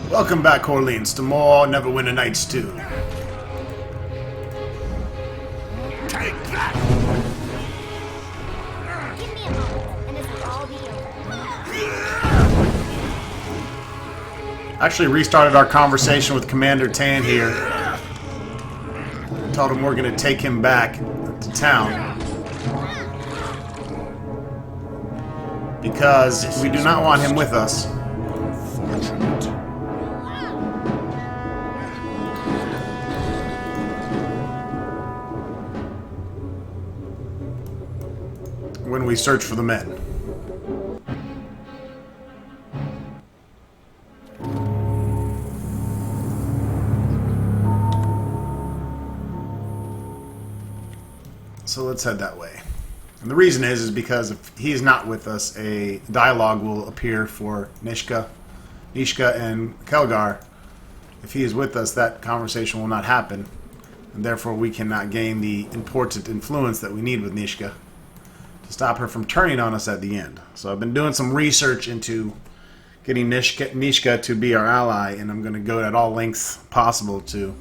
Welcome back, Orleans, to more Neverwinter Nights 2. Take that! Give me a moment, and this will all be over. Actually restarted our conversation with Commander Tan here. Told him we're going to take him back to town. Because we do not want him with us. When we search for the men. So let's head that way. And the reason is because if he is not with us, a dialogue will appear for Nishka and Kelgar. If he is with us, that conversation will not happen. And therefore we cannot gain the important influence that we need with Nishka to stop her from turning on us at the end. So I've been doing some research into getting Nishka to be our ally, and I'm going to go at all lengths possible to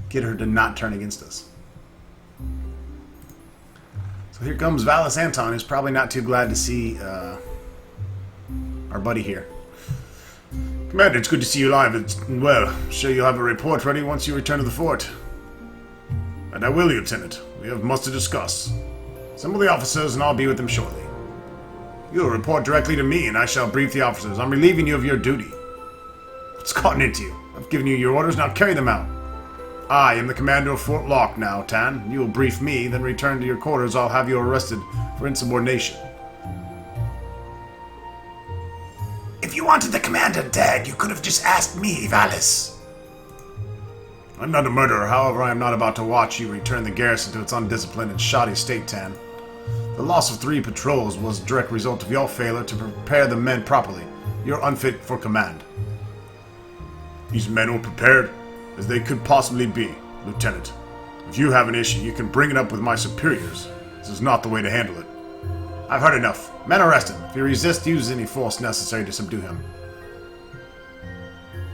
get her to not turn against us. So here comes Valis Anton, who's probably not too glad to see our buddy here. Commander, it's good to see you alive and well. Sure you'll have a report ready once you return to the fort. And I will, Lieutenant. We have much to discuss. Assemble the officers and I'll be with them shortly. You will report directly to me and I shall brief the officers. I'm relieving you of your duty. What's gotten into you? I've given you your orders, now carry them out. I am the commander of Fort Locke now, Tan. You will brief me, then return to your quarters. I'll have you arrested for insubordination. If you wanted the commander dead, you could have just asked me, Valis. I'm not a murderer, however, I am not about to watch you return the garrison to its undisciplined and shoddy state, Tan. The loss of 3 patrols was a direct result of your failure to prepare the men properly. You're unfit for command. These men were prepared as they could possibly be, Lieutenant. If you have an issue, you can bring it up with my superiors. This is not the way to handle it. I've heard enough. Men arrest him. If he resists, use any force necessary to subdue him.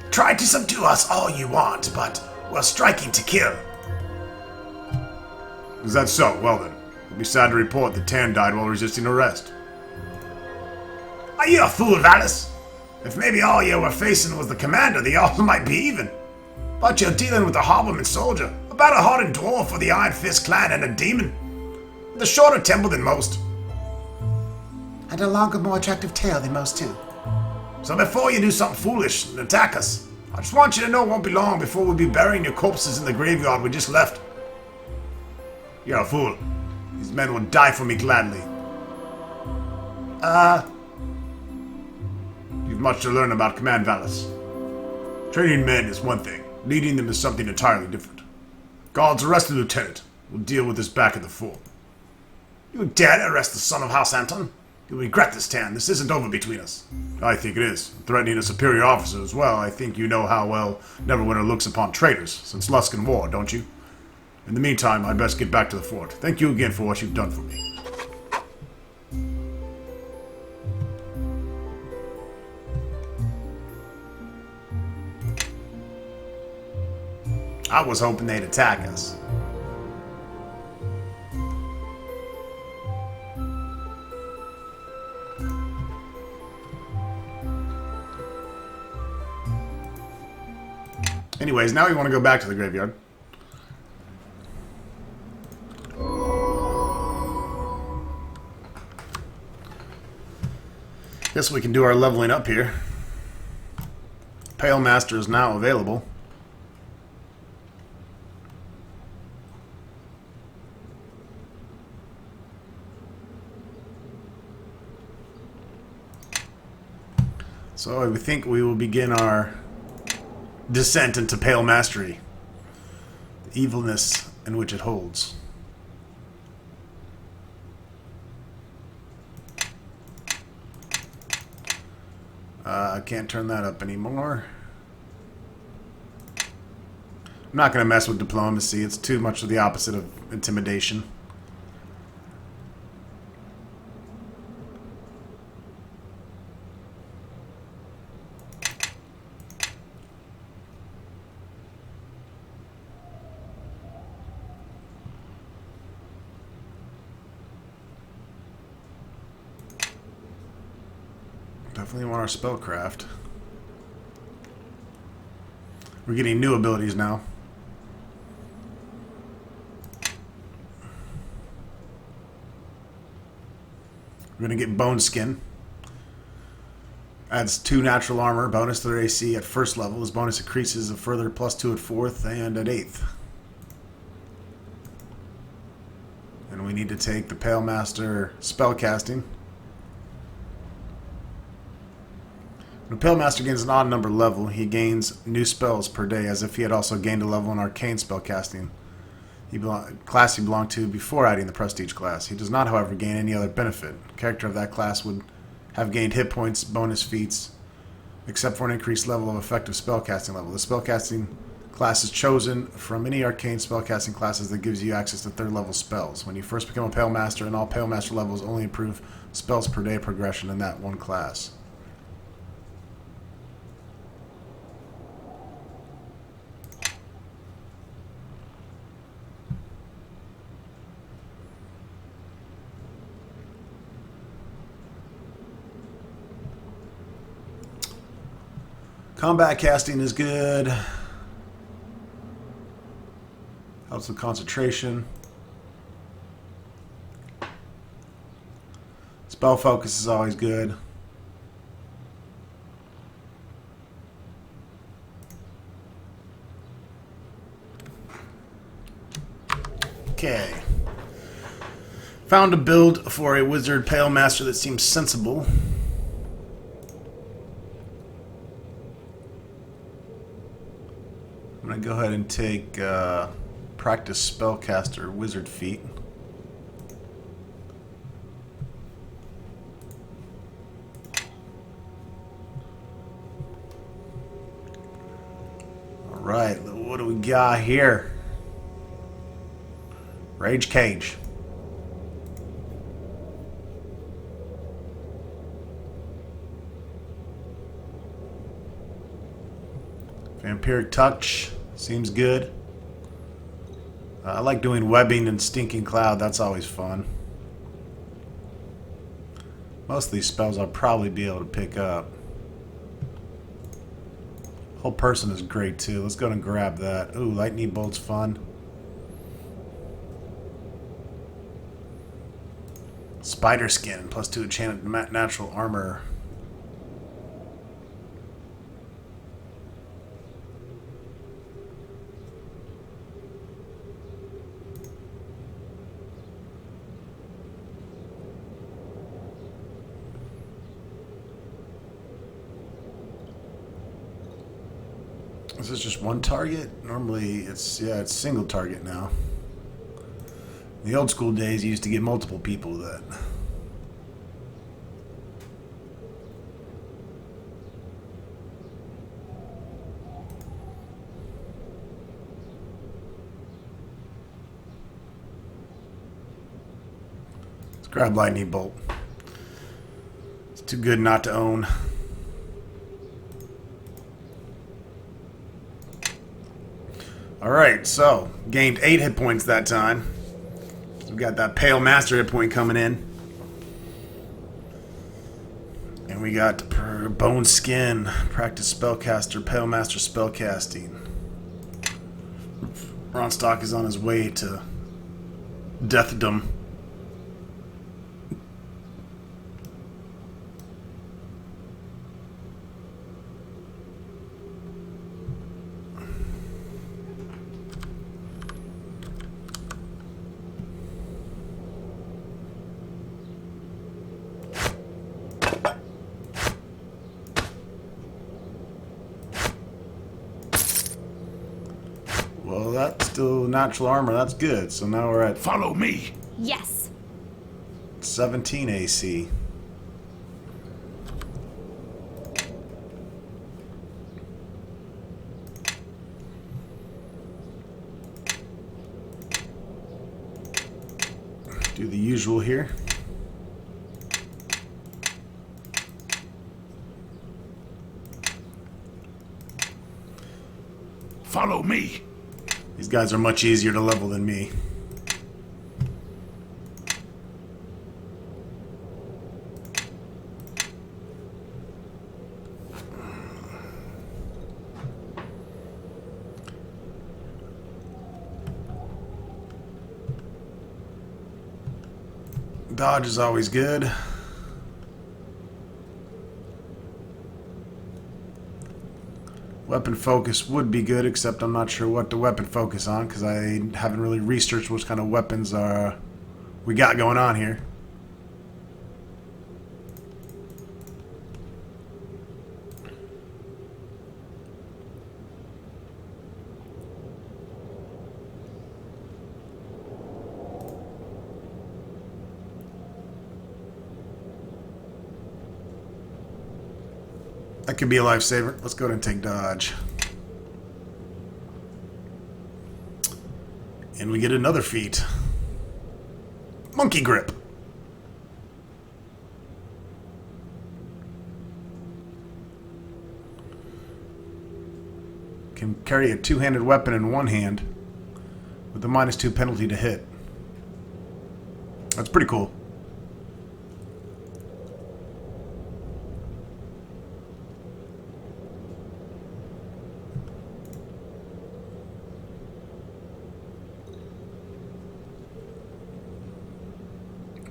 Try to subdue us all you want, but we're striking to kill. Is that so? Well then, it'll be sad to report that Tan died while resisting arrest. Are you a fool, Valis? If maybe all you were facing was the commander, the odds might be even. But you're dealing with a Hobbleman soldier, about a hardened dwarf for the Iron Fist clan and a demon, with a shorter temple than most. And a longer, more attractive tail than most, too. So before you do something foolish and attack us, I just want you to know it won't be long before we'll be burying your corpses in the graveyard we just left. You're a fool. These men will die for me gladly. You've much to learn about command, Valis. Training men is one thing. Leading them is something entirely different. Guards, arrest the lieutenant. We'll deal with this back at the fort. You dare to arrest the son of House Anton? You'll regret this, Tan. This isn't over between us. I think it is. Threatening a superior officer as well. I think you know how well Neverwinter looks upon traitors since Luskan War, don't you? In the meantime, I'd best get back to the fort. Thank you again for what you've done for me. I was hoping they'd attack us. Anyways, now we want to go back to the graveyard. Guess we can do our leveling up here. Pale Master is now available. So I think we will begin our descent into Pale Mastery. The evilness in which it holds. I can't turn that up anymore. I'm not going to mess with diplomacy. It's too much of the opposite of intimidation. definitely want our spellcraft. We're getting new abilities now. We're going to get Bone Skin. Adds 2 natural armor, bonus to their AC at first level. This bonus increases a further +2 at 4th and at 8th. And we need to take the Pale Master spellcasting. When a Pale Master gains an odd number level, he gains new spells per day, as if he had also gained a level in Arcane spellcasting. Class he belonged to before adding the Prestige class. He does not, however, gain any other benefit. A character of that class would have gained hit points, bonus feats, except for an increased level of effective spellcasting level. The spellcasting class is chosen from any arcane spellcasting classes that gives you access to 3rd level spells. When you first become a Pale Master, and all Pale Master levels only improve spells per day progression in that one class. Combat casting is good. Helps with concentration. Spell focus is always good. Okay. Found a build for a wizard Pale Master that seems sensible. I'm going to go ahead and take Practice Spellcaster Wizard Feat. Alright, what do we got here? Rage Cage. Vampiric Touch seems good. I like doing webbing and Stinking Cloud. That's always fun. Most of these spells I'll probably be able to pick up. Whole Person is great too. Let's go ahead and grab that. Ooh, Lightning Bolt's fun. Spider Skin, +2 enchanted natural armor. Is this just one target? Normally it's single target now. In the old school days you used to get multiple people with that. Let's grab Lightning Bolt. It's too good not to own. Alright, so gained 8 hit points that time. So we got that Pale Master hit point coming in. And we got Bone Skin, Practice Spellcaster, Pale Master Spellcasting. Ronstock is on his way to deathdom. Well, that's still natural armor. That's good. So now we're at Follow me. Yes. 17 AC. Do the usual here. Follow me. These guys are much easier to level than me. Dodge is always good. Weapon focus would be good, except I'm not sure what to weapon focus on because I haven't really researched what kind of weapons we got going on here. That could be a lifesaver. Let's go ahead and take dodge. And we get another feat. Monkey grip. Can carry a two-handed weapon in one hand with a -2 penalty to hit. That's pretty cool.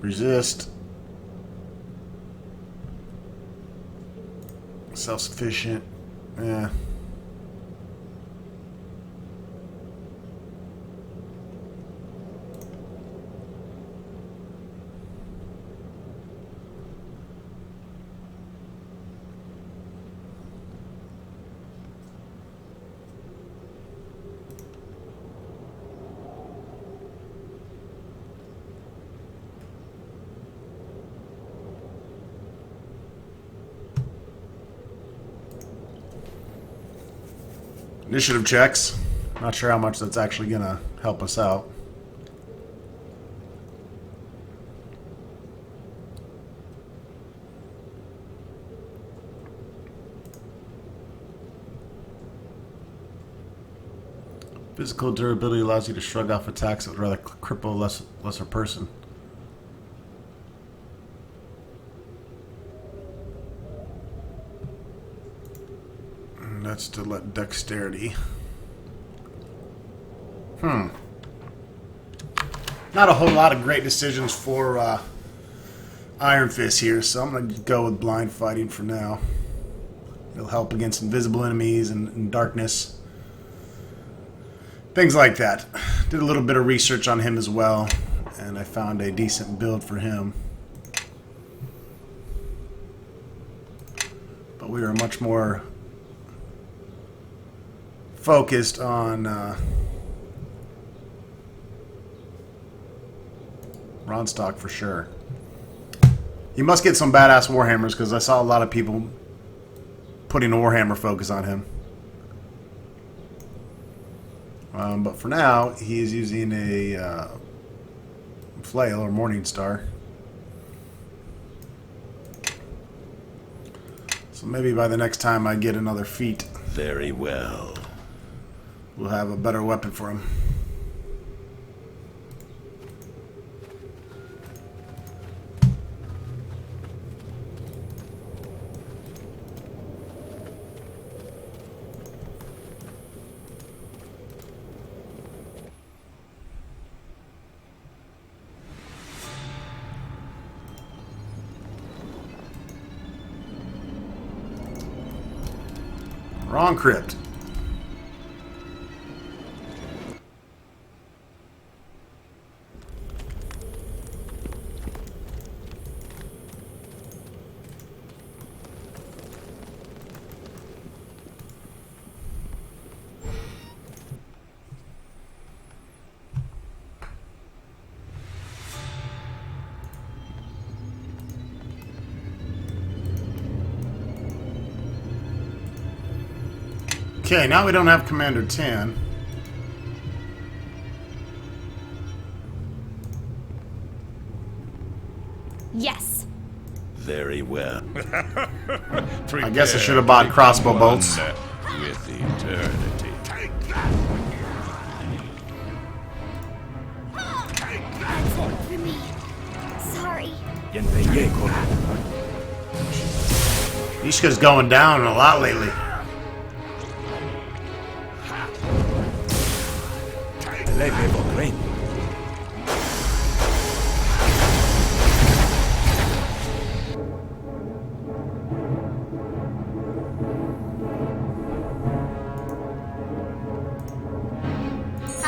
Resist. Self-sufficient. Yeah. Initiative checks. Not sure how much that's actually going to help us out. Physical durability allows you to shrug off attacks that would rather cripple a lesser person. That's to let dexterity. Not a whole lot of great decisions for Iron Fist here, so I'm going to go with blind fighting for now. It'll help against invisible enemies and darkness. Things like that. Did a little bit of research on him as well, and I found a decent build for him. But we are much more focused on Ronstock for sure. You must get some badass Warhammers because I saw a lot of people putting a Warhammer focus on him. But for now, he is using a flail or Morningstar. So maybe by the next time I get another feat, Very well. we'll have a better weapon for him. Wrong crypt. Okay, now we don't have Commander 10. Yes. Very well. I guess I should have bought crossbow bolts. With eternity. That's it for me. Sorry. Ishka's going down a lot lately.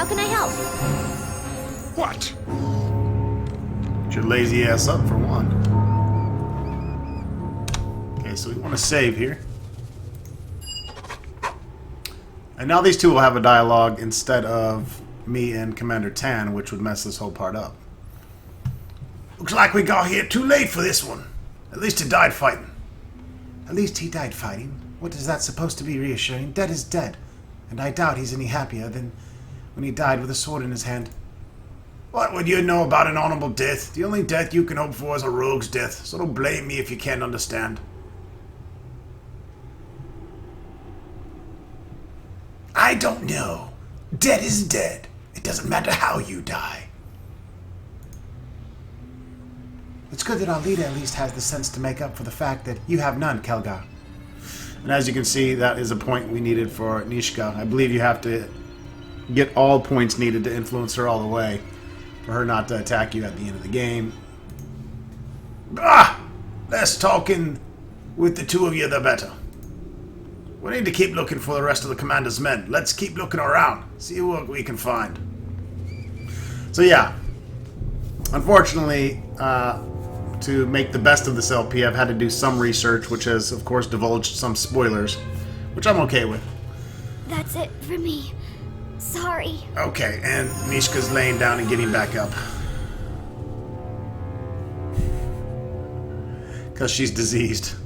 How can I help? What? Get your lazy ass up for one. Okay, so we want to save here. And now these two will have a dialogue instead of me and Commander Tan, which would mess this whole part up. Looks like we got here too late for this one. At least he died fighting. At least he died fighting. What is that supposed to be reassuring? Dead is dead. And I doubt he's any happier than when he died with a sword in his hand. What would you know about an honorable death? The only death you can hope for is a rogue's death, so don't blame me if you can't understand. I don't know. Dead is dead. It doesn't matter how you die. It's good that our leader at least has the sense to make up for the fact that you have none, Kelgar. And as you can see, that is a point we needed for Nishka. I believe you have to get all points needed to influence her all the way for her not to attack you at the end of the game. Ah! Less talking with the two of you, the better. We need to keep looking for the rest of the commander's men. Let's keep looking around. See what we can find. So yeah, unfortunately, to make the best of this LP, I've had to do some research, which has, of course, divulged some spoilers, which I'm okay with. That's it for me. Sorry. Okay, and Nishka's laying down and getting back up. Because she's diseased.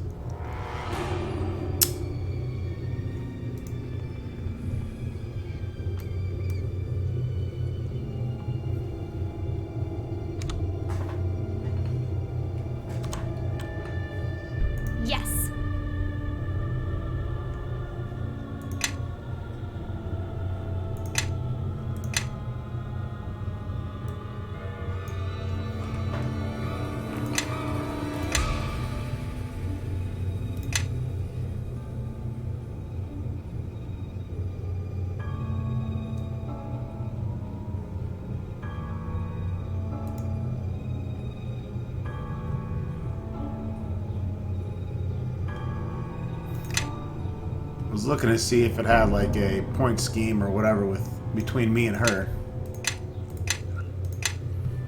Yes. I was looking to see if it had like a point scheme or whatever with between me and her.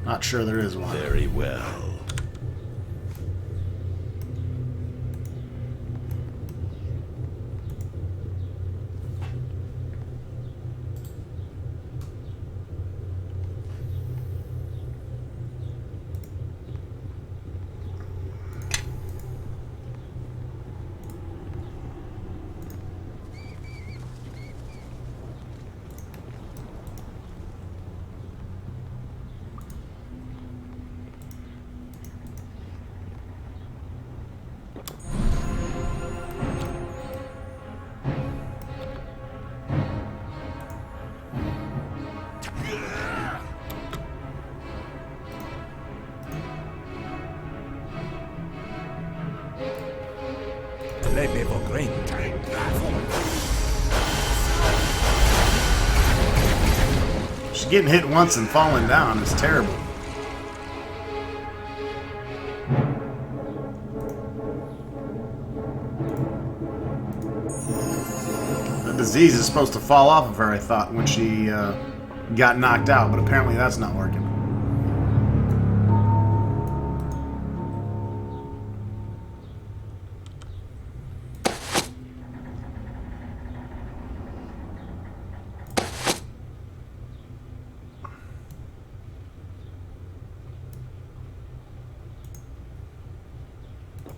Not sure there is one. Very well. She's getting hit once and falling down. It's terrible. The disease is supposed to fall off of her, I thought, when she got knocked out, but apparently that's not working.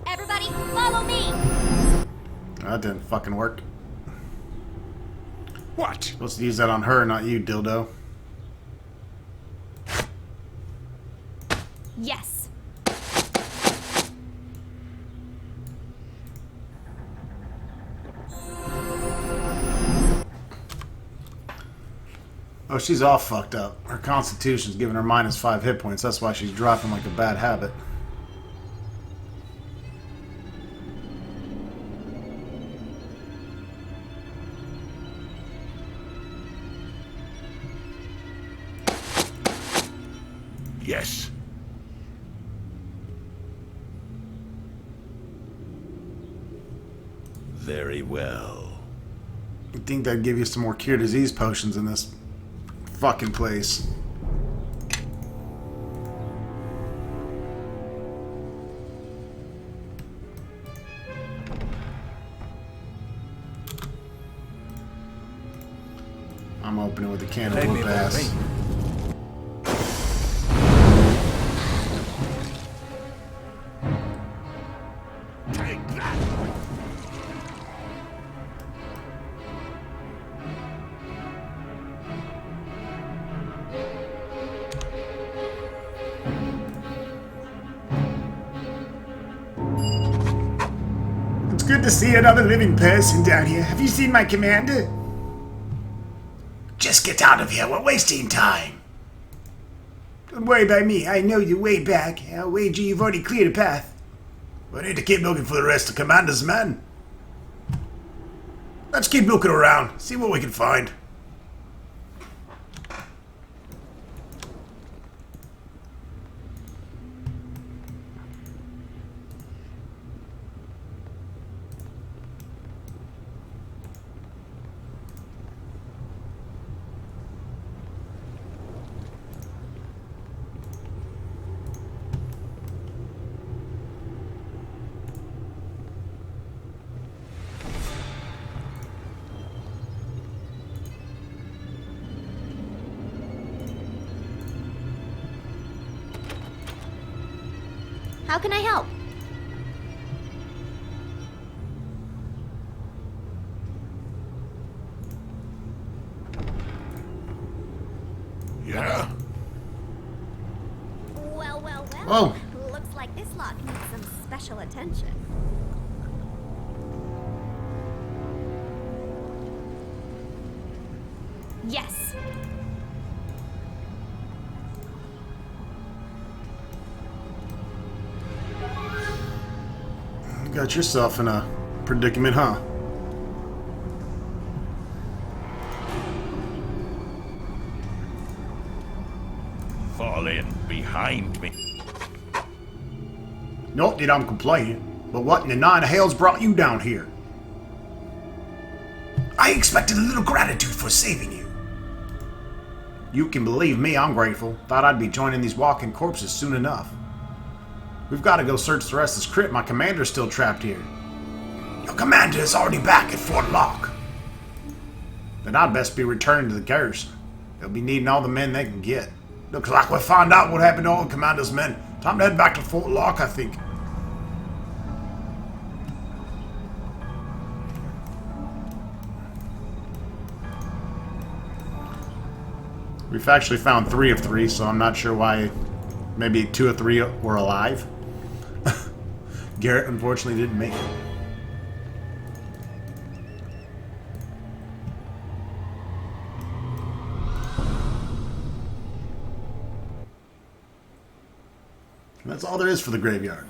Everybody, follow me! That didn't fucking work. What? Supposed to use that on her, not you, dildo. Yes. Oh, she's all fucked up. Her constitution's giving her -5 hit points. That's why she's dropping like a bad habit. Yes. Very well. You'd think that'd give you some more cure disease potions in this fucking place. I'm opening with a can of whoop ass. It's good to see another living person down here. Have you seen my commander? Just get out of here. We're wasting time. Don't worry about me. I know your way back. I'll wager you've already cleared a path. We need to keep looking for the rest of Commander's men. Let's keep looking around. See what we can find. How can I help? Yeah? Well, well, well. Whoa. Looks like this lock needs some special attention. Yes. Got yourself in a predicament, huh? Fall in behind me. Not that I'm complaining, but what in the nine of hell's brought you down here? I expected a little gratitude for saving you. You can believe me, I'm grateful. Thought I'd be joining these walking corpses soon enough. We've got to go search the rest of this crypt. My commander's still trapped here. Your commander is already back at Fort Lock. Then I'd best be returning to the garrison. They'll be needing all the men they can get. Looks like we found out what happened to all the commander's men. Time to head back to Fort Lock, I think. We've actually found 3 of 3, so I'm not sure why. Maybe 2 of 3 were alive. Garrett unfortunately didn't make it. And that's all there is for the graveyard.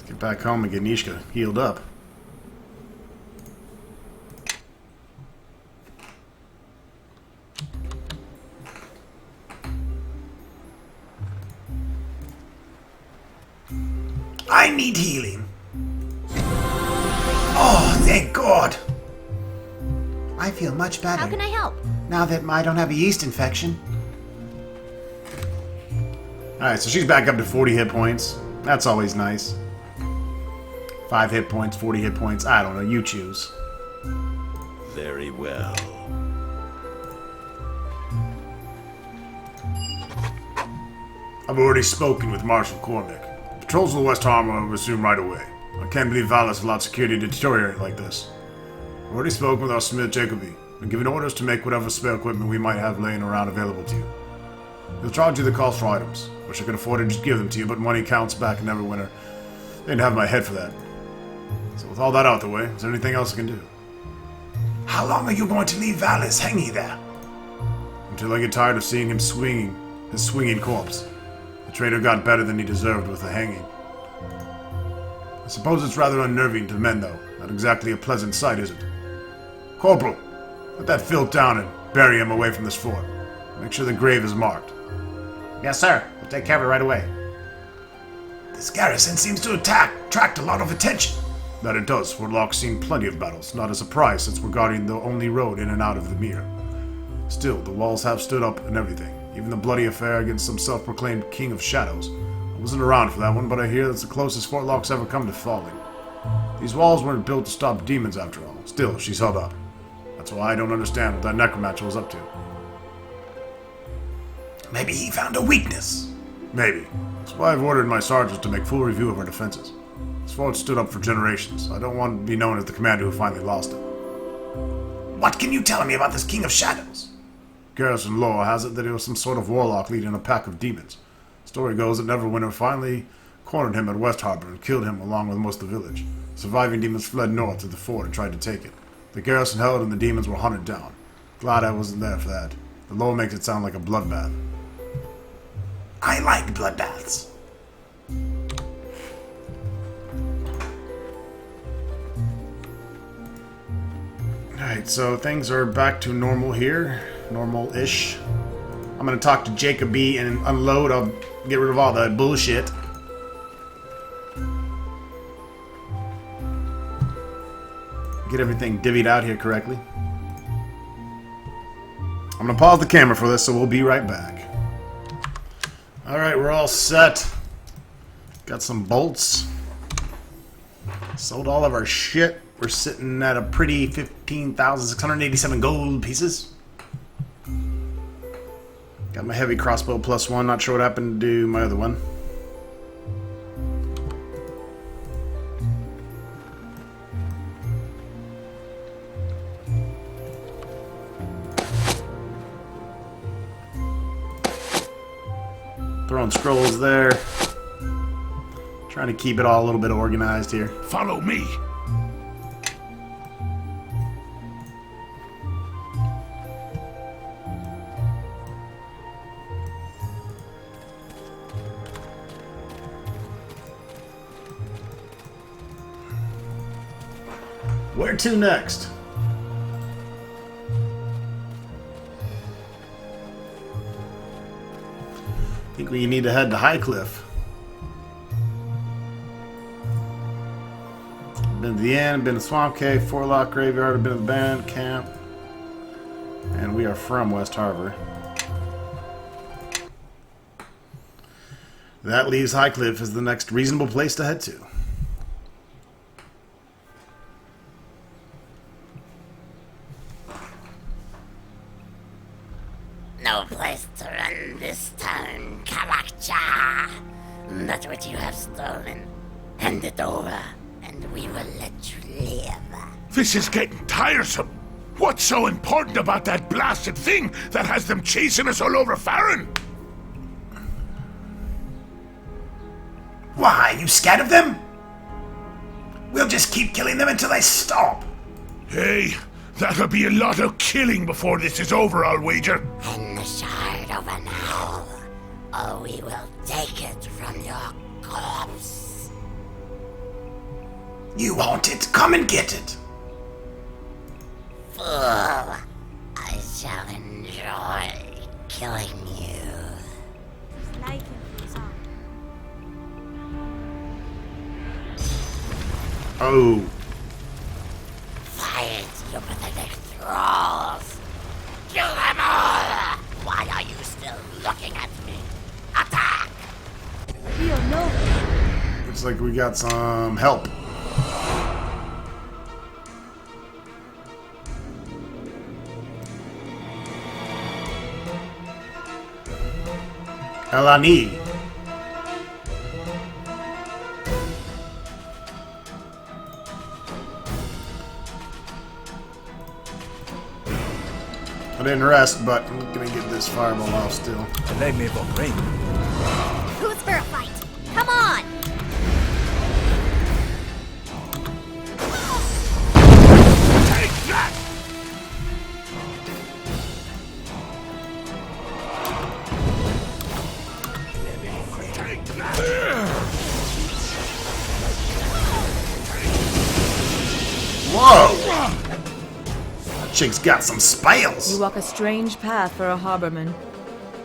Get back home and get Nishka healed up. I need healing. Oh, thank God. I feel much better. How can I help? Now that I don't have a yeast infection. Alright, so she's back up to 40 hit points. That's always nice. 5 hit points, 40 hit points. I don't know, you choose. Very well. I've already spoken with Marshal Cormac. Patrols of the West Harbour will resume right away. I can't believe Valis allowed security to deteriorate like this. I've already spoken with our Smith Jacoby and given orders to make whatever spare equipment we might have laying around available to you. He'll charge you the cost for items. Wish I could afford to just give them to you, but money counts back in Neverwinter. They didn't have my head for that. So with all that out the way, is there anything else I can do? How long are you going to leave Valis hanging there? Until I get tired of seeing him swinging, his swinging corpse. The traitor got better than he deserved with the hanging. I suppose it's rather unnerving to men, though. Not exactly a pleasant sight, is it? Corporal, put that filth down and bury him away from this fort. Make sure the grave is marked. Yes, sir. We'll take care of it right away. This garrison seems to attract a lot of attention. That it does. Fort Lock's seen plenty of battles. Not a surprise since we're guarding the only road in and out of the Mere. Still, the walls have stood up and everything. Even the bloody affair against some self-proclaimed King of Shadows. I wasn't around for that one, but I hear that's the closest Fort Lock's ever come to falling. These walls weren't built to stop demons after all. Still, she's held up. That's why I don't understand what that necromancer was up to. Maybe he found a weakness. Maybe. That's why I've ordered my sergeants to make full review of our defenses. This fort stood up for generations. I don't want to be known as the commander who finally lost it. What can you tell me about this King of Shadows? Garrison lore has it that he was some sort of warlock leading a pack of demons. Story goes that Neverwinter finally cornered him at West Harbor and killed him along with most of the village. Surviving demons fled north to the fort and tried to take it. The garrison held and the demons were hunted down. Glad I wasn't there for that. The lore makes it sound like a bloodbath. I like bloodbaths. Alright, so things are back to normal here. Normal-ish. I'm gonna talk to Jacob B and unload. I'll get rid of all that bullshit. Get everything divvied out here correctly. I'm gonna pause the camera for this, so we'll be right back. Alright, we're all set. Got some bolts. Sold all of our shit. We're sitting at a pretty 15,687 gold pieces. Got my heavy crossbow +1. Not sure what happened to my other one. Throwing scrolls there. Trying to keep it all a little bit organized here. Follow me. Where to next? I think we need to head to Highcliff. Been to the inn, been to Swamp Cave, Forelock Graveyard, been to the band camp. And we are from West Harbor. That leaves Highcliff as the next reasonable place to head to. No place to run this town, Kalakcha. That's what you have stolen. Hand it over, and we will let you live. This is getting tiresome. What's so important about that blasted thing that has them chasing us all over Farron? Why, you scared of them? We'll just keep killing them until they stop. Hey, that'll be a lot of killing before this is over, I'll wager. And the shard over now, or we will take it from your corpse. You want it? Come and get it. Fool, I shall enjoy killing you. Like him, sir. Oh. Fight, you pathetic thralls! Kill them all! Why are you still looking at me? Attack! Feel no. Looks like we got some help. Elanee. I didn't rest, but I'm gonna get this fireball off still. Who's for a fight? Come on! Take that! Take that! Whoa! That chick's got some spells. You walk a strange path for a harborman.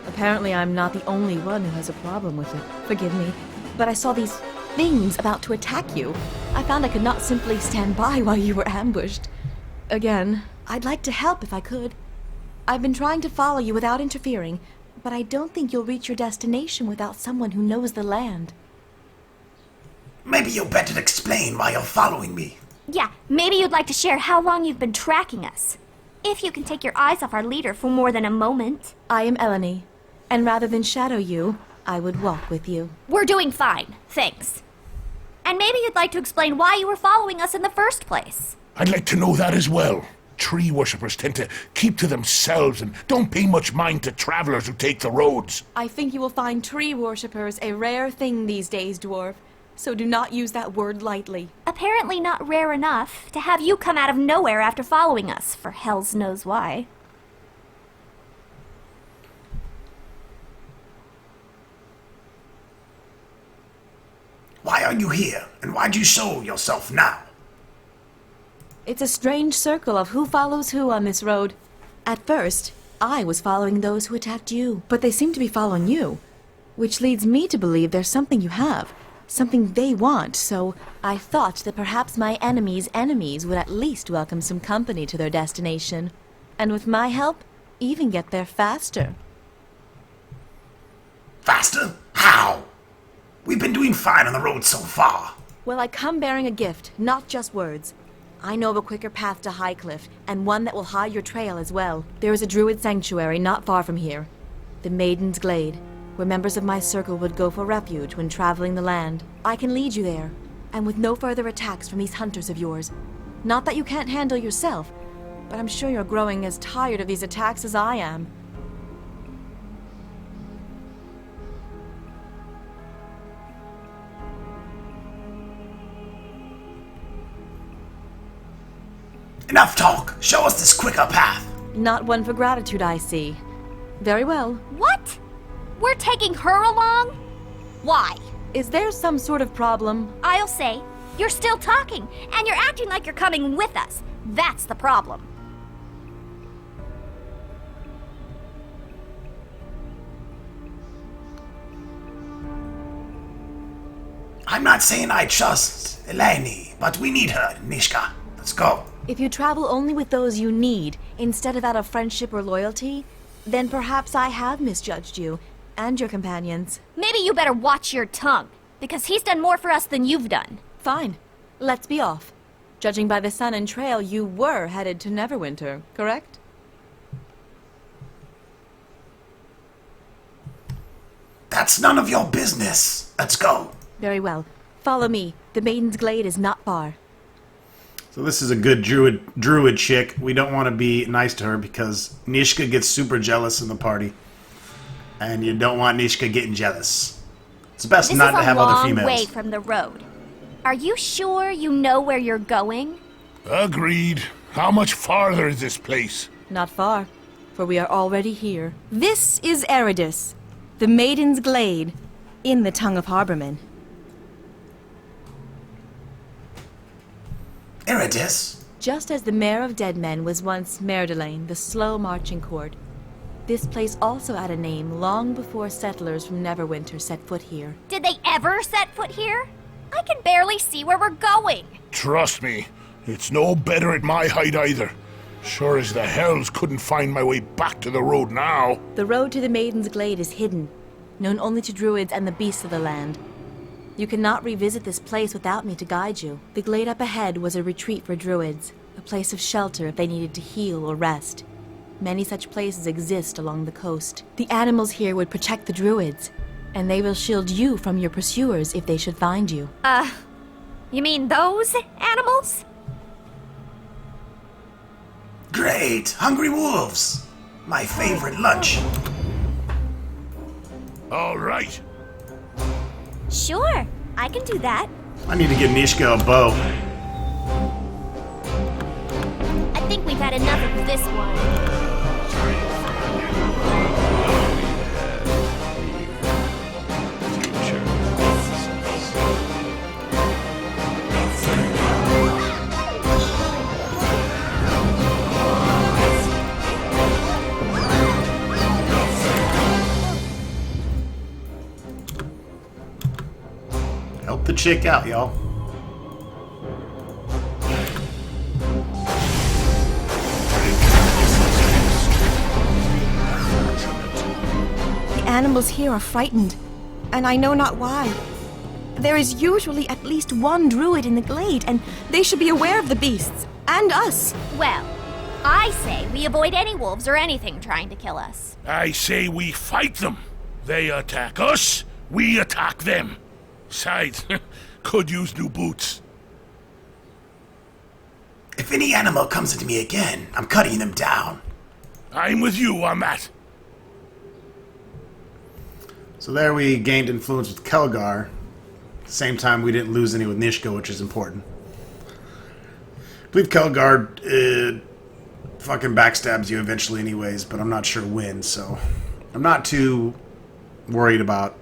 Apparently I'm not the only one who has a problem with it. Forgive me, but I saw these things about to attack you. I found I could not simply stand by while you were ambushed. Again, I'd like to help if I could. I've been trying to follow you without interfering, but I don't think you'll reach your destination without someone who knows the land. Maybe you'll better explain why you're following me. Yeah, maybe you'd like to share how long you've been tracking us. If you can take your eyes off our leader for more than a moment. I am Elanee, and rather than shadow you, I would walk with you. We're doing fine, thanks. And maybe you'd like to explain why you were following us in the first place. I'd like to know that as well. Tree worshippers tend to keep to themselves and don't pay much mind to travelers who take the roads. I think you will find tree worshippers a rare thing these days, dwarf. So do not use that word lightly. Apparently not rare enough to have you come out of nowhere after following us, for hells knows why. Why are you here, and why'd you show yourself now? It's a strange circle of who follows who on this road. At first, I was following those who attacked you, but they seem to be following you, which leads me to believe there's something you have, something they want, so I thought that perhaps my enemy's enemies would at least welcome some company to their destination, and with my help, even get there faster. Faster? How? We've been doing fine on the road so far. Well, I come bearing a gift, not just words. I know of a quicker path to Highcliff, and one that will hide your trail as well. There is a druid sanctuary not far from here, the Maiden's Glade, where members of my circle would go for refuge when traveling the land. I can lead you there, and with no further attacks from these hunters of yours. Not that you can't handle yourself, but I'm sure you're growing as tired of these attacks as I am. Enough talk. Show us this quicker path. Not one for gratitude, I see. Very well. What? We're taking her along? Why? Is there some sort of problem? I'll say, you're still talking, and you're acting like you're coming with us. That's the problem. I'm not saying I trust Elanee, but we need her, Nishka. Let's go. If you travel only with those you need, instead of out of friendship or loyalty, then perhaps I have misjudged you, and your companions. Maybe you better watch your tongue, because he's done more for us than you've done. Fine. Let's be off. Judging by the sun and trail, you were headed to Neverwinter, correct? That's none of your business. Let's go. Very well. Follow me. The Maiden's Glade is not far. So this is a good druid chick. We don't want to be nice to her because Nishka gets super jealous in the party. And you don't want Nishka getting jealous. It's best not to have other females. This is a long way from the road. Are you sure you know where you're going? Agreed. How much farther is this place? Not far, for we are already here. This is Eridus, the Maiden's Glade, in the tongue of Harbormen. Eridus? Just as the Mare of Dead Men was once Merdelane, the slow-marching court, this place also had a name long before settlers from Neverwinter set foot here. Did they ever set foot here? I can barely see where we're going. Trust me, it's no better at my height either. Sure as the hells couldn't find my way back to the road now. The road to the Maiden's Glade is hidden, known only to druids and the beasts of the land. You cannot revisit this place without me to guide you. The glade up ahead was a retreat for druids, a place of shelter if they needed to heal or rest. Many such places exist along the coast. The animals here would protect the druids, and they will shield you from your pursuers if they should find you. You mean those animals? Great! Hungry wolves! My favorite lunch. All right. Sure, I can do that. I need to get Nishka a bow. I think we've had enough of this one. chick out, y'all. The animals here are frightened, and I know not why. There is usually at least one druid in the glade, and they should be aware of the beasts, and us. Well, I say we avoid any wolves or anything trying to kill us. I say we fight them. They attack us, we attack them. Besides, could use new boots. If any animal comes into me again, I'm cutting them down. I'm with you on that. So there we gained influence with Kelgar. At the same time, we didn't lose any with Nishka, which is important. I believe Kelgar fucking backstabs you eventually anyways, but I'm not sure when, so I'm not too worried about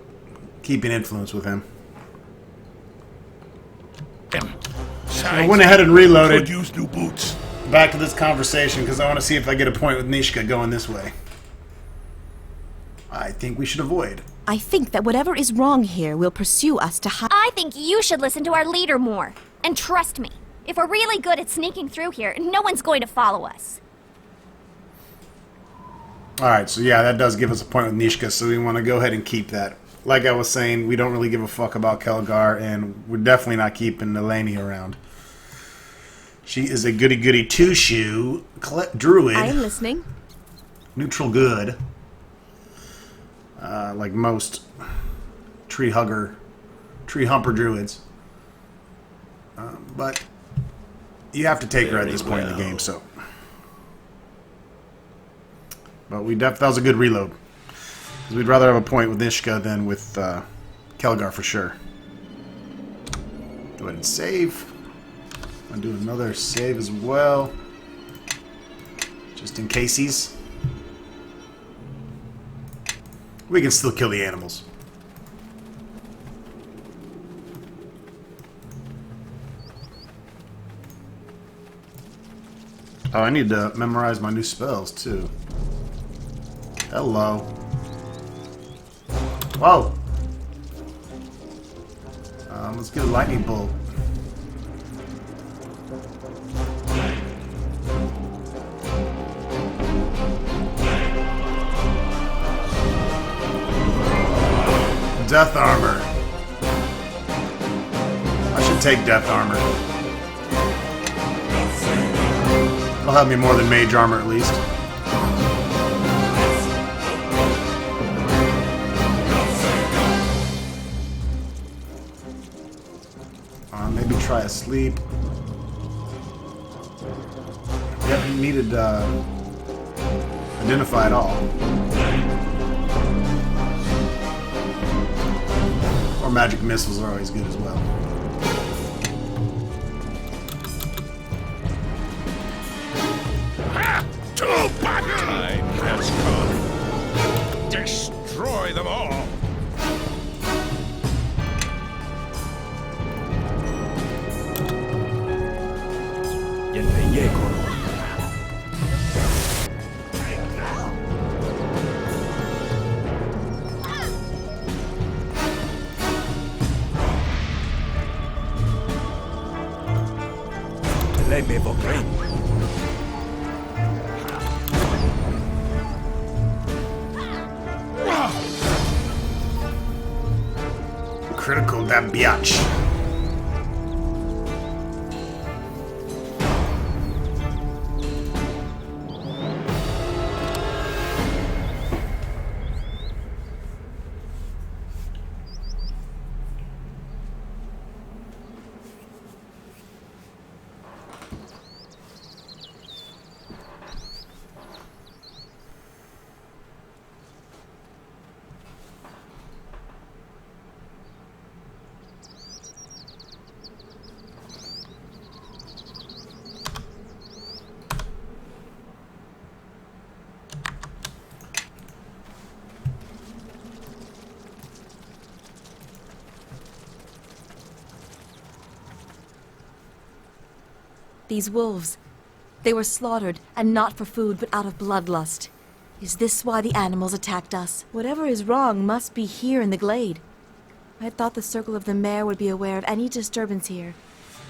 keeping influence with him. So I went ahead and reloaded. Could use new boots. Back to this conversation because I want to see if I get a point with Nishka going this way. I think we should avoid. I think that whatever is wrong here will pursue us to I think you should listen to our leader more. And trust me, if we're really good at sneaking through here, no one's going to follow us. Alright, so yeah, that does give us a point with Nishka, so we want to go ahead and keep that. Like I was saying, we don't really give a fuck about Kelgar, and we're definitely not keeping Elanee around. She is a goody-goody two-shoe druid. I am listening. Neutral good. Like most tree humper druids. But you have to take her at this point in the game, so. But that was a good reload. Because we'd rather have a point with Nishka than with Kelgar for sure. Go ahead and save. I'm going to do another save as well. Just in casesies. We can still kill the animals. Oh, I need to memorize my new spells, too. Hello. Whoa! Let's get a lightning bolt. Death armor. I should take death armor. It'll help me more than mage armor at least. Maybe try a sleep. Yep, you needed identify at all. Or magic missiles are always good as well. Time has come. Destroy them all. Critical that biatch. These wolves, they were slaughtered, and not for food, but out of bloodlust. Is this why the animals attacked us? Whatever is wrong must be here in the glade. I thought the Circle of the Mare would be aware of any disturbance here.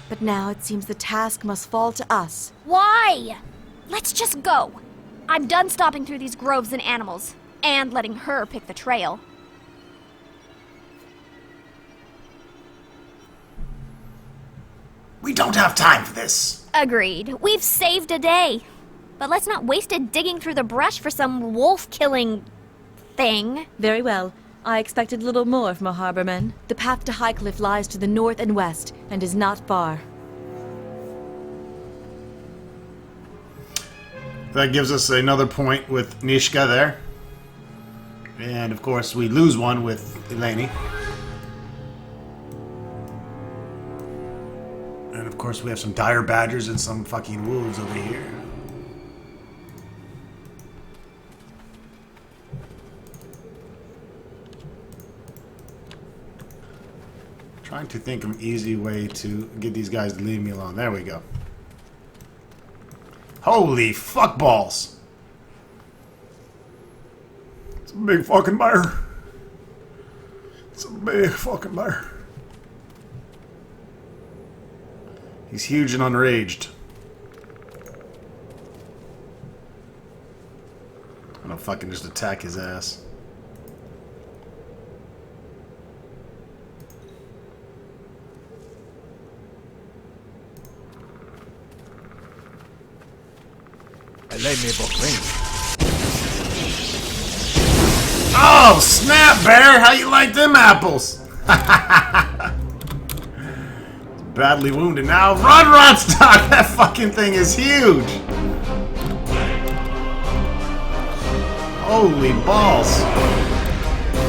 But now it seems the task must fall to us. Why? Let's just go. I'm done stopping through these groves and animals, and letting her pick the trail. We don't have time for this. Agreed. We've saved a day. But let's not waste it digging through the brush for some wolf-killing thing. Very well. I expected little more from a harborman. The path to Highcliff lies to the north and west, and is not far. That gives us another point with Nishka there. And of course we lose one with Elanee. And of course we have some dire badgers and some fucking wolves over here. Trying to think of an easy way to get these guys to leave me alone. There we go. Holy fuck balls! It's a big fucking bear. It's a big fucking bear. He's huge and unraged. I'm gonna fucking just attack his ass. Oh, snap, bear! How you like them apples? Badly wounded now. Run, Rodstock! That fucking thing is huge! Holy balls.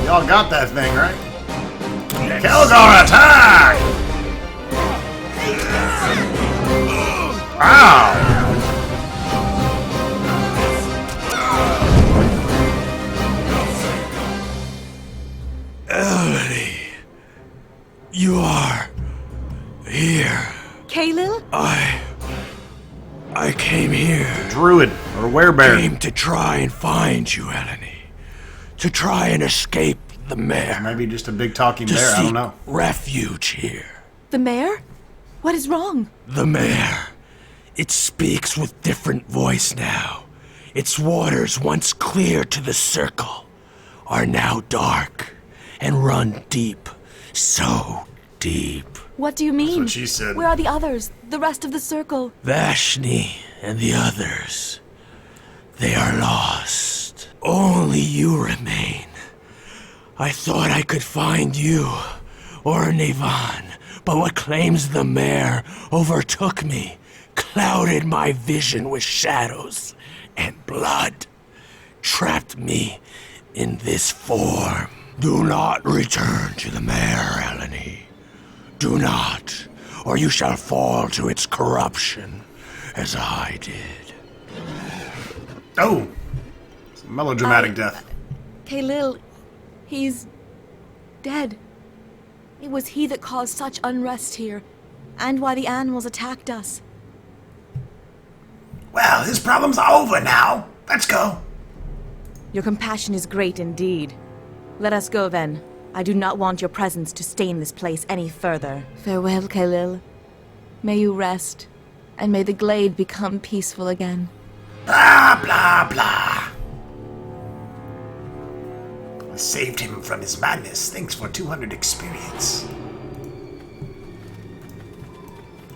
Y'all got that thing, right? Kelgar attack! Ow! Elanee, you are here. Kaelil? I came here. Druid, or werebear. Came to try and find you, Elanee. To try and escape the mare. Maybe just a big talking To bear, I don't seek know. refuge here. The mare? What is wrong? The mare. It speaks with different voice now. Its waters, once clear to the circle, are now dark and run deep. So deep. What do you mean? That's what she said. Where are the others? The rest of the circle? Vashni and the others. They are lost. Only you remain. I thought I could find you, or Nevan, but what claims the mare overtook me, clouded my vision with shadows and blood, trapped me in this form. Do not return to the mare, Elanee. Do not, or you shall fall to its corruption, as I did. Oh! It's a melodramatic death. Kaelil, he's dead. It was he that caused such unrest here, and why the animals attacked us. Well, his problems are over now. Let's go. Your compassion is great indeed. Let us go then. I do not want your presence to stain this place any further. Farewell, Kaelil. May you rest, and may the Glade become peaceful again. Blah, blah, blah. I saved him from his madness. Thanks for 200 experience.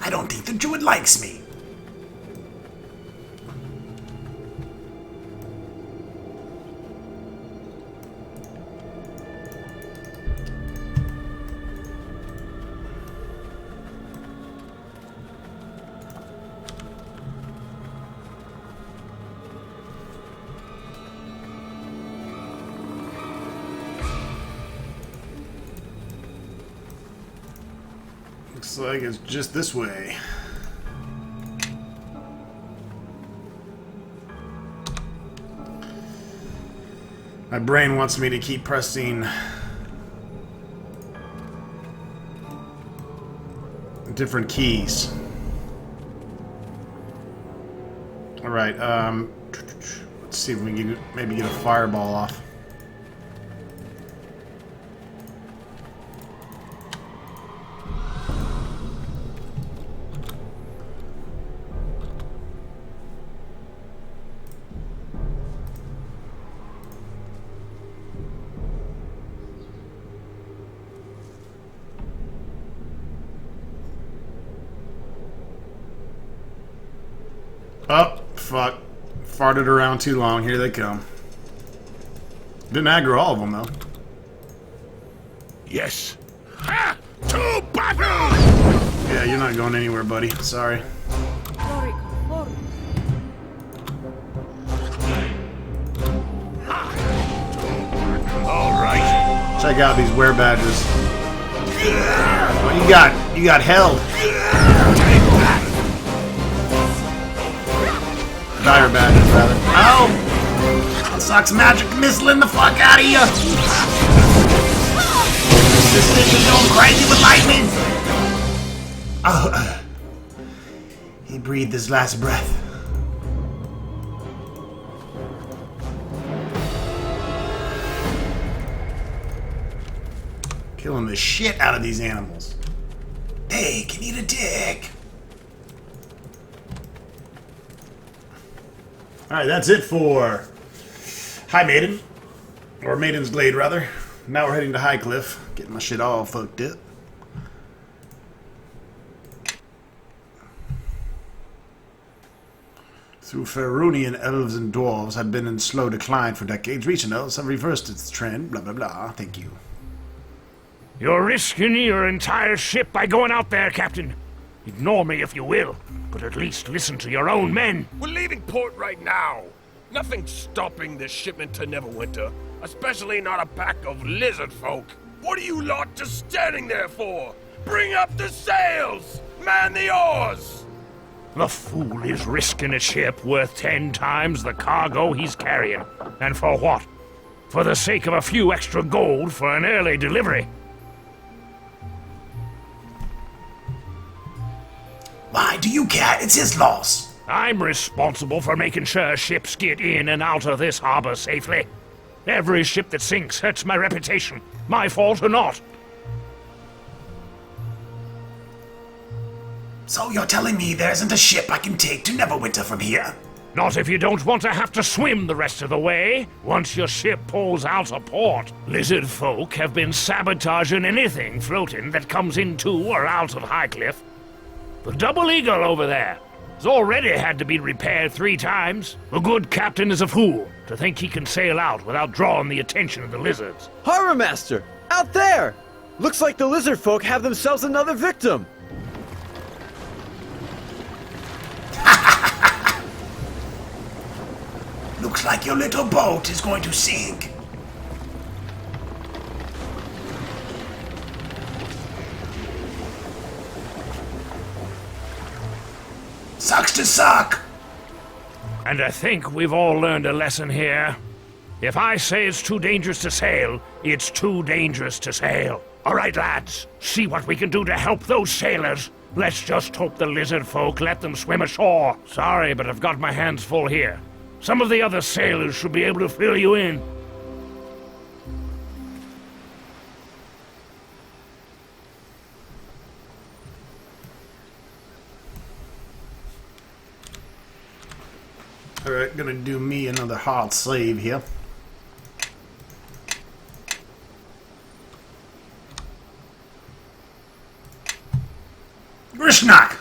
I don't think the druid likes me. Looks like it's just this way. My brain wants me to keep pressing different keys. Alright, let's see if we can maybe get a fireball off. fuck. Farted around too long. Here they come. Didn't aggro all of them, though. Yes. Ha! To battle! Yeah, you're not going anywhere, buddy. Sorry. Alright. Check out these wear badges. Oh, you got held. Dire badges, rather. Oh! That sucks magic missiling the fuck out of you! This thing is going crazy with lightning! Oh, he breathed his last breath. Killing the shit out of these animals. Hey, can eat a dick. Alright, that's it for High Maiden. Or Maiden's Glade, rather. Now we're heading to Highcliff. Getting my shit all fucked up. Through Faerunian elves and dwarves had been in slow decline for decades, recent elves have reversed its trend. Blah, blah, blah. Thank you. You're risking your entire ship by going out there, Captain. Ignore me if you will, but at least listen to your own men. We're leaving port right now. Nothing's stopping this shipment to Neverwinter, especially not a pack of lizard folk. What are you lot just standing there for? Bring up the sails! Man the oars! The fool is risking a ship worth 10 times the cargo he's carrying. And for what? For the sake of a few extra gold for an early delivery. Why do you care? It's his loss. I'm responsible for making sure ships get in and out of this harbor safely. Every ship that sinks hurts my reputation, my fault or not. So you're telling me there isn't a ship I can take to Neverwinter from here? Not if you don't want to have to swim the rest of the way, once your ship pulls out of port. Lizard folk have been sabotaging anything floating that comes into or out of Highcliff. The Double Eagle over there has already had to be repaired 3 times. A good captain is a fool to think he can sail out without drawing the attention of the lizards. Harbor Master! Out there! Looks like the lizard folk have themselves another victim! Looks like your little boat is going to sink. Sucks to suck! And I think we've all learned a lesson here. If I say it's too dangerous to sail, it's too dangerous to sail. All right, lads, see what we can do to help those sailors. Let's just hope the lizard folk let them swim ashore. Sorry, but I've got my hands full here. Some of the other sailors should be able to fill you in. Alright, gonna do me another hard save here. Grishnak!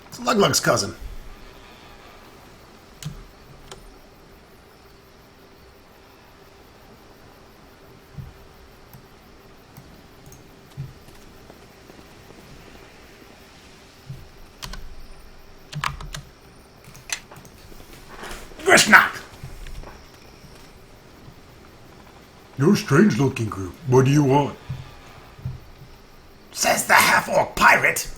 It's Luglug's cousin. Grishnak! You're a strange-looking group. What do you want? Says the half-orc pirate.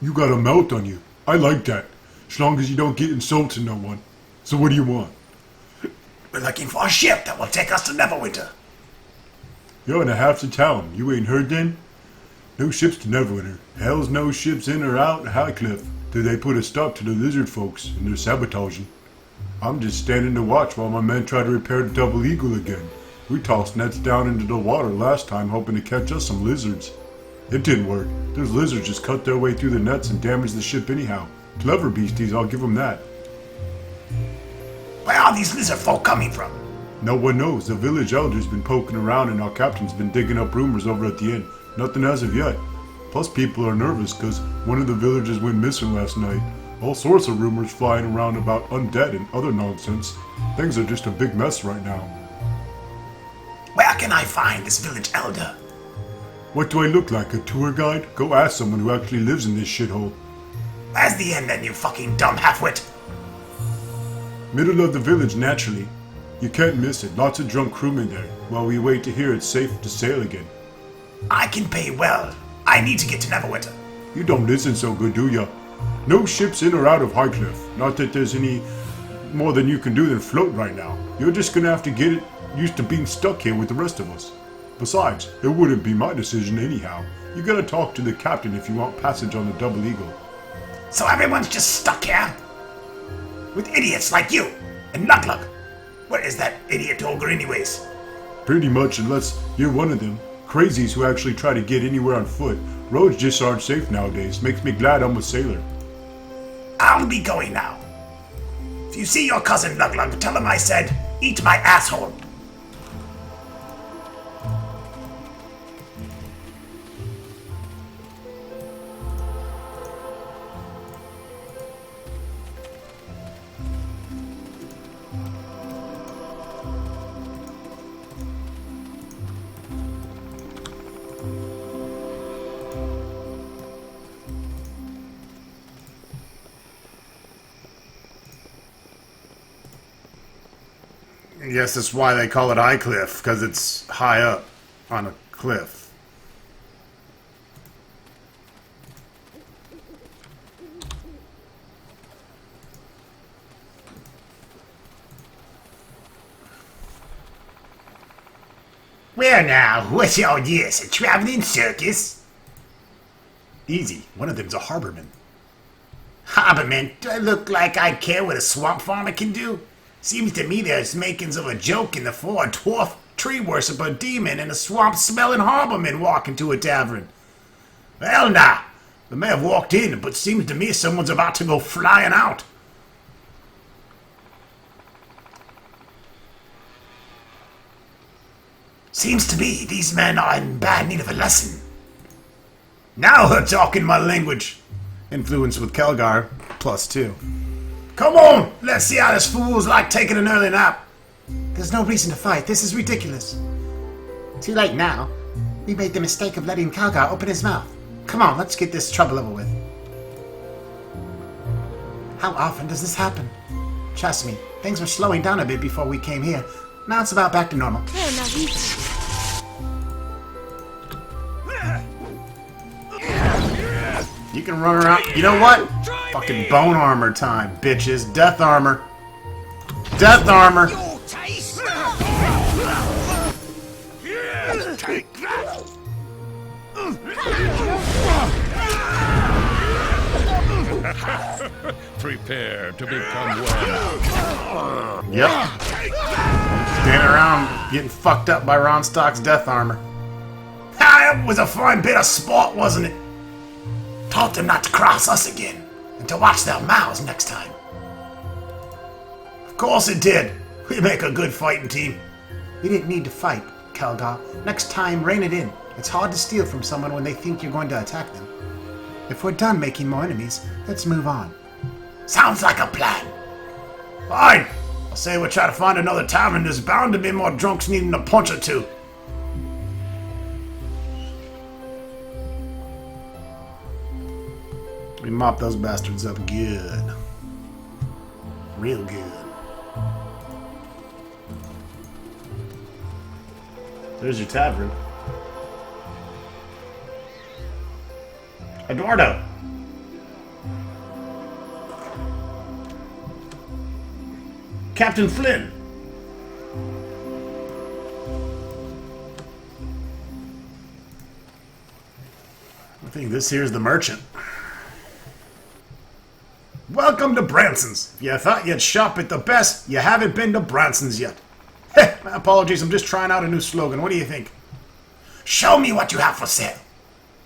You got a mouth on you. I like that. As long as you don't get insulting no one. So what do you want? We're looking for a ship that will take us to Neverwinter. You're in a half the town. You ain't heard then? No ships to Neverwinter. Hell's no ships in or out Highcliff till they put a stop to the lizard folks and their sabotaging. I'm just standing to watch while my men try to repair the Double Eagle again. We tossed nets down into the water last time hoping to catch us some lizards. It didn't work. Those lizards just cut their way through the nets and damaged the ship anyhow. Clever beasties, I'll give them that. Where are these lizard folk coming from? No one knows. The village elder's been poking around and our captain's been digging up rumors over at the inn. Nothing as of yet. Plus people are nervous because one of the villagers went missing last night. All sorts of rumors flying around about undead and other nonsense. Things are just a big mess right now. Where can I find this village elder? What do I look like, a tour guide? Go ask someone who actually lives in this shithole. Where's the end then, you fucking dumb halfwit? Middle of the village, naturally. You can't miss it. Lots of drunk crewmen there, while we wait to hear it's safe to sail again. I can pay well. I need to get to Neverwinter. You don't listen so good, do ya? No ships in or out of Highcliff. Not that there's any more than you can do than float right now. You're just gonna have to get it used to being stuck here with the rest of us. Besides, it wouldn't be my decision anyhow. You gotta talk to the captain if you want passage on the Double Eagle. So everyone's just stuck here? With idiots like you and Nutlug. Where is that idiot ogre anyways? Pretty much, unless you're one of them. Crazies who actually try to get anywhere on foot. Roads just aren't safe nowadays. Makes me glad I'm a sailor. I'll be going now. If you see your cousin Nutlug, tell him I said, eat my asshole. Yes, that's why they call it Highcliff, because it's high up on a cliff. Well now, what's all this? A traveling circus? Easy. One of them's a harborman. Harborman? Do I look like I care what a swamp farmer can do? Seems to me there's makings of a joke in the for a dwarf tree worshipper demon and a swamp-smelling harborman walking to a tavern. Well now, they may have walked in, but seems to me someone's about to go flying out. Seems to me these men are in bad need of a lesson. Now we're talking my language. Influence with Kelgar, +2. Come on, let's see how this fool's like taking an early nap. There's no reason to fight. This is ridiculous. Too late now. We made the mistake of letting Calgar open his mouth. Come on, let's get this trouble over with. How often does this happen? Trust me, things were slowing down a bit before we came here. Now it's about back to normal. There, now he's... You can run around. You know what? Fucking bone armor time, bitches. Death armor. Death armor. Take that! Prepare to become one. Yep. Standing around getting fucked up by Ron Stock's death armor. That was a fine bit of sport, wasn't it? Taught them not to cross us again, and to watch their mouths next time. Of course it did. We make a good fighting team. We didn't need to fight, Calgar. Next time, rein it in. It's hard to steal from someone when they think you're going to attack them. If we're done making more enemies, let's move on. Sounds like a plan. Fine. I'll say we'll try to find another tavern. There's bound to be more drunks needing a punch or two. We mop those bastards up good. Real good. There's your tavern. Eduardo! Captain Flynn! I think this here's the merchant. Welcome to Branson's. If you thought you'd shop at the best, you haven't been to Branson's yet. Heh, my apologies, I'm just trying out a new slogan. What do you think? Show me what you have for sale.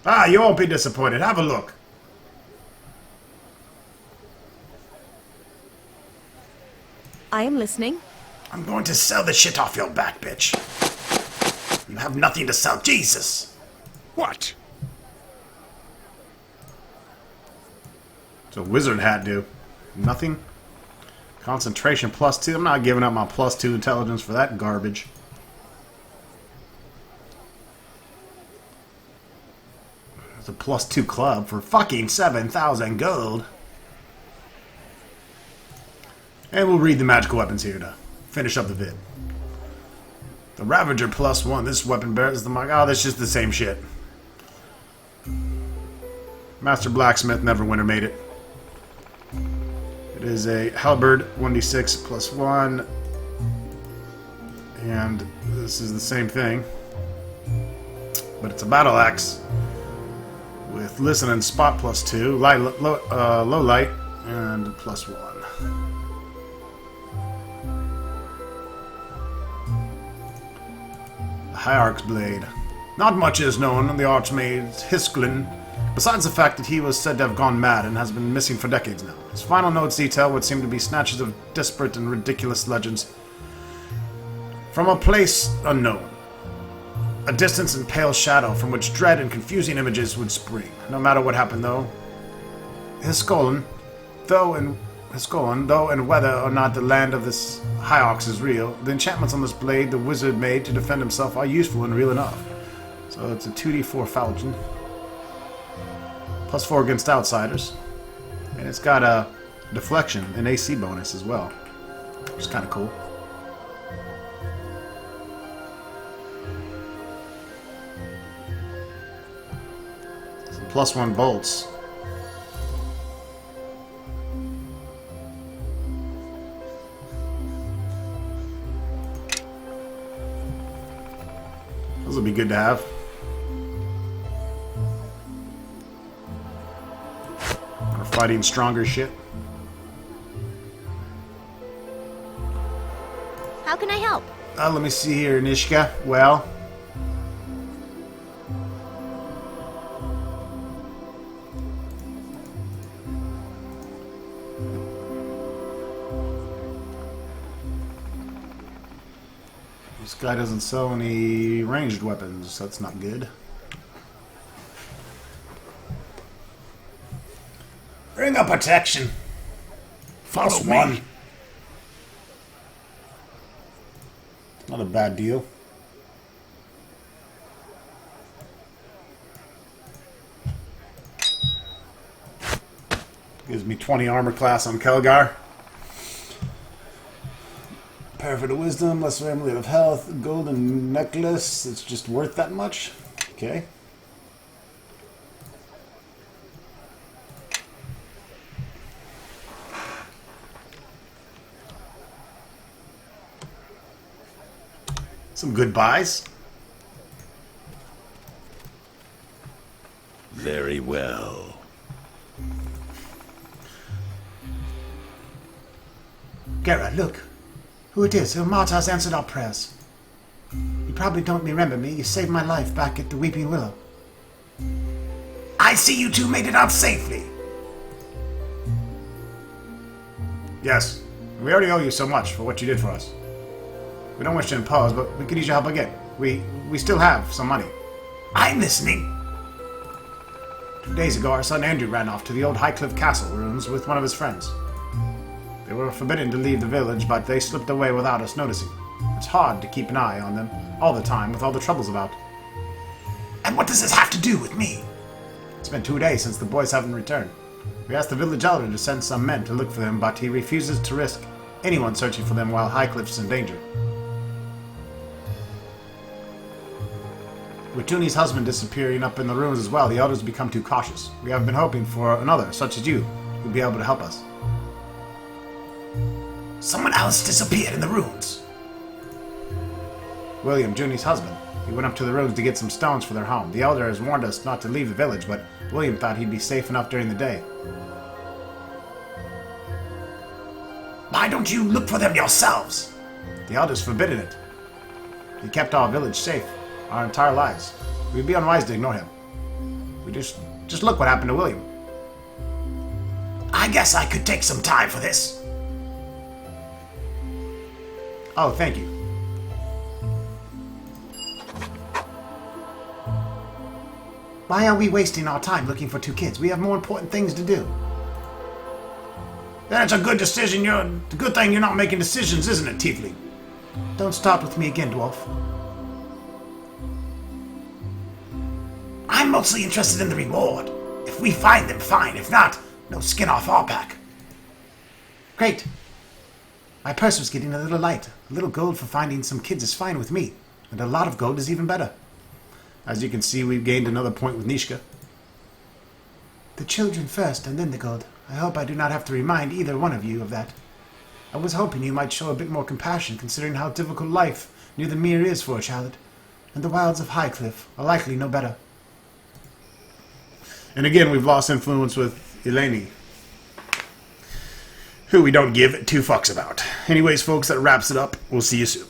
Ah, you won't be disappointed. Have a look. I am listening. I'm going to sell the shit off your back, bitch. You have nothing to sell. Jesus. What? What's a wizard hat do? Nothing? Concentration +2? I'm not giving up my +2 intelligence for that garbage. It's a +2 club for fucking 7,000 gold. And we'll read the magical weapons here to finish up the vid. The Ravager +1. This weapon bears the mark. Oh, that's just the same shit. Master Blacksmith Neverwinter made it. It is a halberd 1d6 +1. And this is the same thing. But it's a battle axe with listen and spot +2, light, low light, and +1. Hierarch's Blade. Not much is known of the Archmage Hisklin, besides the fact that he was said to have gone mad and has been missing for decades now. His final notes detail what seem to be snatches of disparate and ridiculous legends from a place unknown. A distance and pale shadow from which dread and confusing images would spring. No matter what happened, though, Hisklin, though and whether or not the land of this Hyox is real, the enchantments on this blade the wizard made to defend himself are useful and real enough. So it's a 2d4 falchion. +4 against outsiders. And it's got a deflection and AC bonus as well, which is kind of cool. Some +1 bolts. Those will be good to have. We're fighting stronger shit. How can I help? Let me see here, Nishka. Well, this guy doesn't sell any ranged weapons. That's not good. Ring of protection. Follow me. +1. Not a bad deal. Gives me 20 armor class on Kelgar. Parapet of Wisdom, Lesser Amulet of Health, Golden Necklace. It's just worth that much? Okay. Some good buys. Very well. Gera, look. Who it is. Ilmatar's answered our prayers. You probably don't remember me. You saved my life back at the Weeping Willow. I see you two made it out safely. Yes. We already owe you so much for what you did for us. We don't wish to impose, but we could use your help again. We still have some money. I'm listening. 2 days ago, our son Andrew ran off to the old Highcliff castle ruins with one of his friends. They were forbidden to leave the village, but they slipped away without us noticing. It's hard to keep an eye on them all the time with all the troubles about. And what does this have to do with me? It's been 2 days since the boys haven't returned. We asked the village elder to send some men to look for them, but he refuses to risk anyone searching for them while Highcliff's in danger. With Tuni's husband disappearing up in the ruins as well, the elders become too cautious. We have been hoping for another, such as you, who'd be able to help us. Someone else disappeared in the ruins. William, Junie's husband. He went up to the ruins to get some stones for their home. The elder has warned us not to leave the village, but William thought he'd be safe enough during the day. Why don't you look for them yourselves? The elder's forbidden it. He kept our village safe our entire lives. We'd be unwise to ignore him. We just look what happened to William. I guess I could take some time for this. Oh, thank you. Why are we wasting our time looking for two kids? We have more important things to do. Then it's a good decision. It's a good thing you're not making decisions, isn't it, Tiefling? Don't start with me again, dwarf. I'm mostly interested in the reward. If we find them, fine. If not, no skin off our back. Great. My purse was getting a little light. A little gold for finding some kids is fine with me. And a lot of gold is even better. As you can see, we've gained another point with Nishka. The children first, and then the gold. I hope I do not have to remind either one of you of that. I was hoping you might show a bit more compassion, considering how difficult life near the mere is for a child. And the wilds of Highcliff are likely no better. And again, we've lost influence with Elanee, who we don't give two fucks about. Anyways, folks, that wraps it up. We'll see you soon.